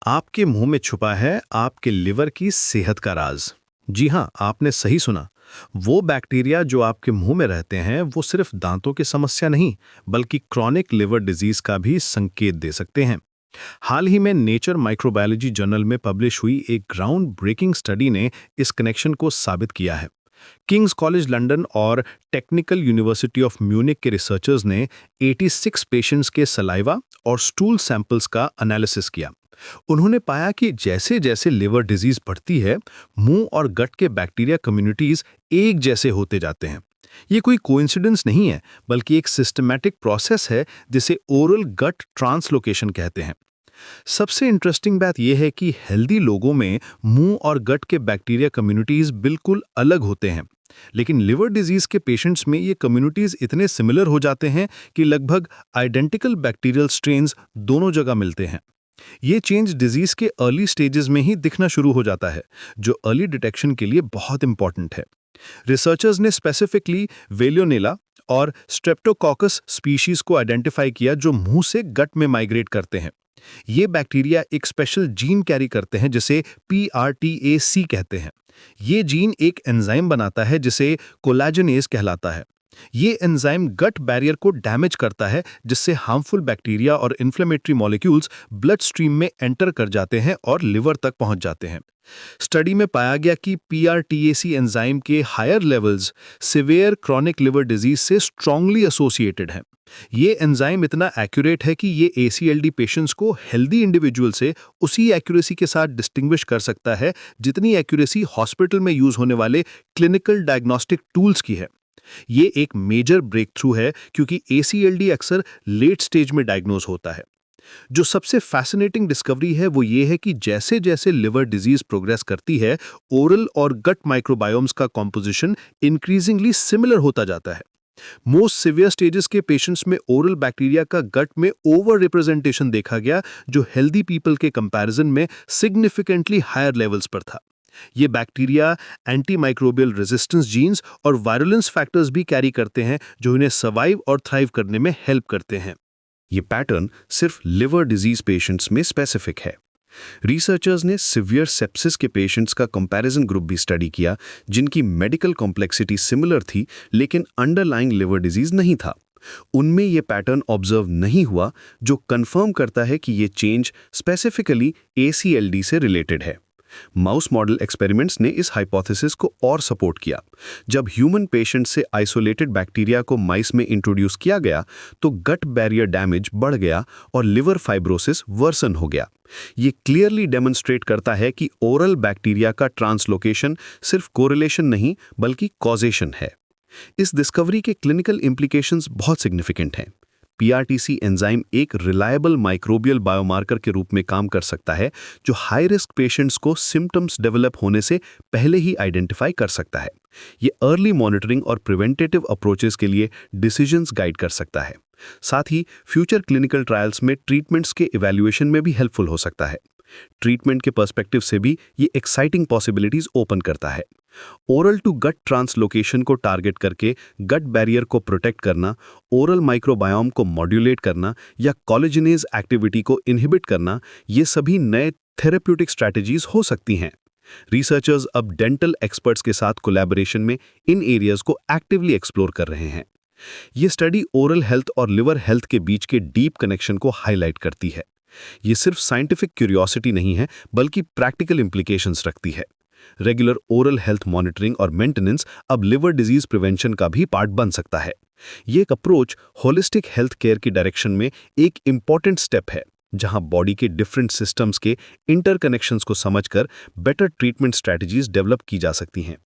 आपके मुंह में छुपा है आपके लिवर की सेहत का राज। जी हाँ, आपने सही सुना। वो बैक्टीरिया जो आपके मुंह में रहते हैं वो सिर्फ दांतों की समस्या नहीं, बल्कि क्रॉनिक लिवर डिजीज का भी संकेत दे सकते हैं। हाल ही में नेचर माइक्रोबायोलॉजी जर्नल में पब्लिश हुई एक ग्राउंड ब्रेकिंग स्टडी ने इस कनेक्शन को साबित किया है। किंग्स कॉलेज लंदन और टेक्निकल यूनिवर्सिटी ऑफ म्यूनिक के रिसर्चर्स ने 86 पेशेंट्स के सलाइवा और स्टूल सैंपल्स का एनालिसिस किया। उन्होंने पाया कि जैसे जैसे लिवर डिजीज बढ़ती है, मुंह और गट के बैक्टीरिया कम्युनिटीज एक जैसे होते जाते हैं। ये कोई कोइंसिडेंस नहीं है, बल्कि एक सिस्टमैटिक प्रोसेस है जिसे ओरल गट ट्रांसलोकेशन कहते हैं। सबसे इंटरेस्टिंग बात यह है कि हेल्दी लोगों में मुंह और गट के बैक्टीरिया कम्युनिटीज बिल्कुल अलग होते हैं, लेकिन लिवर डिजीज के पेशेंट्स में ये कम्युनिटीज इतने सिमिलर हो जाते हैं कि लगभग आइडेंटिकल बैक्टीरियल स्ट्रेन्स दोनों जगह मिलते हैं। ये चेंज डिजीज के अर्ली स्टेजेस में ही दिखना शुरू हो जाता है, जो अर्ली डिटेक्शन के लिए बहुत इंपॉर्टेंट है। रिसर्चर्स ने स्पेसिफिकली वेलियोनेला और स्ट्रेप्टोकॉकस स्पीशीज को आइडेंटिफाई किया जो मुंह से गट में माइग्रेट करते हैं। ये बैक्टीरिया एक स्पेशल जीन कैरी करते हैं जिसे PRTAC कहते हैं। ये जीन एक एंजाइम बनाता है जिसे कोलाजनेज कहलाता है। ये एंजाइम गट बैरियर को डैमेज करता है, जिससे हार्मफुल बैक्टीरिया और इन्फ्लेमेटरी मॉलिक्यूल्स ब्लड स्ट्रीम में एंटर कर जाते हैं और लिवर तक पहुंच जाते हैं। स्टडी में पाया गया कि PRTAC एंजाइम के higher levels severe chronic liver disease से स्ट्रांगली एसोसिएटेड हैं। ये एंजाइम इतना एक्यूरेट है कि ये ACLD पेशेंट्स को हेल्दी इंडिविजुअल से उसी एक्यूरेसी के साथ डिस्टिंग्विश कर सकता है जितनी एक्यूरेसी हॉस्पिटल में यूज होने वाले क्लिनिकल डायग्नोस्टिक टूल्स की है। ये एक मेजर ब्रेक थ्रू है क्योंकि ACLD अक्सर लेट स्टेज में डायग्नोज होता है। जो सबसे फैसिनेटिंग डिस्कवरी है वो ये है कि जैसे जैसे लिवर डिजीज प्रोग्रेस करती है, ओरल और गट माइक्रोबायोम्स का कॉम्पोजिशन इंक्रीजिंगली सिमिलर होता जाता है। मोस्ट सिवियर स्टेजेस के पेशेंट्स में ओरल बैक्टीरिया का गट में ओवर रिप्रेजेंटेशन देखा गया, जो हेल्दी पीपल के कंपैरिजन में सिग्निफिकेंटली हायर लेवल्स पर था। ये bacteria anti microbial resistance genes और वायरुलेंस फैक्टर्स भी कैरी करते हैं, जो इन्हें सर्वाइव और थ्राइव करने में हेल्प करते हैं। ये पैटर्न सिर्फ लिवर डिजीज पेशेंट्स में स्पेसिफिक है। रिसर्चर्स ने सिवियर सेप्सिस के पेशेंट्स का कंपैरिजन ग्रुप भी स्टडी किया, जिनकी मेडिकल कॉम्प्लेक्सिटी सिमिलर थी लेकिन अंडरलाइंग लिवर डिजीज नहीं था। उनमें ये पैटर्न ऑब्जर्व नहीं हुआ, जो कंफर्म करता है कि ये चेंज स्पेसिफिकली ACLD से रिलेटेड है। माउस मॉडल एक्सपेरिमेंट्स ने इस हाइपोथेसिस को और सपोर्ट किया। जब ह्यूमन पेशेंट से आइसोलेटेड बैक्टीरिया को माइस में इंट्रोड्यूस किया गया तो गट बैरियर डैमेज बढ़ गया और लिवर फाइब्रोसिस वर्सन हो गया। ये क्लियरली डेमोन्स्ट्रेट करता है कि ओरल बैक्टीरिया का ट्रांसलोकेशन सिर्फ कोरिलेशन नहीं बल्कि कॉजेशन है। इस डिस्कवरी के क्लिनिकल इम्प्लीकेशंस बहुत सिग्निफिकेंट हैं। PRTC एंजाइम एक रिलायबल माइक्रोबियल बायोमार्कर के रूप में काम कर सकता है, जो हाई रिस्क पेशेंट्स को सिम्टम्स डेवलप होने से पहले ही आइडेंटिफाई कर सकता है। ये अर्ली मॉनिटरिंग और प्रिवेंटेटिव अप्रोचेस के लिए डिसीजंस गाइड कर सकता है। साथ ही फ्यूचर क्लिनिकल ट्रायल्स में ट्रीटमेंट्स के इवैल्यूएशन में भी हेल्पफुल हो सकता है। ट्रीटमेंट के पर्सपेक्टिव से भी ये एक्साइटिंग पॉसिबिलिटीज ओपन करता है। ओरल टू गट ट्रांसलोकेशन को टारगेट करके गट बैरियर को प्रोटेक्ट करना, ओरल माइक्रोबायोम को मॉड्यूलेट करना या कोलेजनेज एक्टिविटी को इनहिबिट करना, ये सभी नए थेरेप्यूटिक स्ट्रैटेजीज हो सकती हैं। रिसर्चर्स अब डेंटल एक्सपर्ट्स के साथ कोलैबोरेशन में इन एरियाज को एक्टिवली एक्सप्लोर कर रहे हैं। ये स्टडी ओरल हेल्थ और लिवर हेल्थ के बीच के डीप कनेक्शन को हाईलाइट करती है। ये सिर्फ साइंटिफिक क्यूरियोसिटी नहीं है, बल्कि प्रैक्टिकल इम्प्लीकेशंस रखती है। रेगुलर ओरल हेल्थ मॉनिटरिंग और मेंटेनेंस अब लिवर डिजीज प्रिवेंशन का भी पार्ट बन सकता है। ये एक अप्रोच होलिस्टिक हेल्थ केयर की डायरेक्शन में एक इंपॉर्टेंट स्टेप है, जहां बॉडी के डिफरेंट सिस्टम्स के इंटरकनेक्शंस को समझकर बेटर ट्रीटमेंट स्ट्रैटेजीज डेवलप की जा सकती हैं।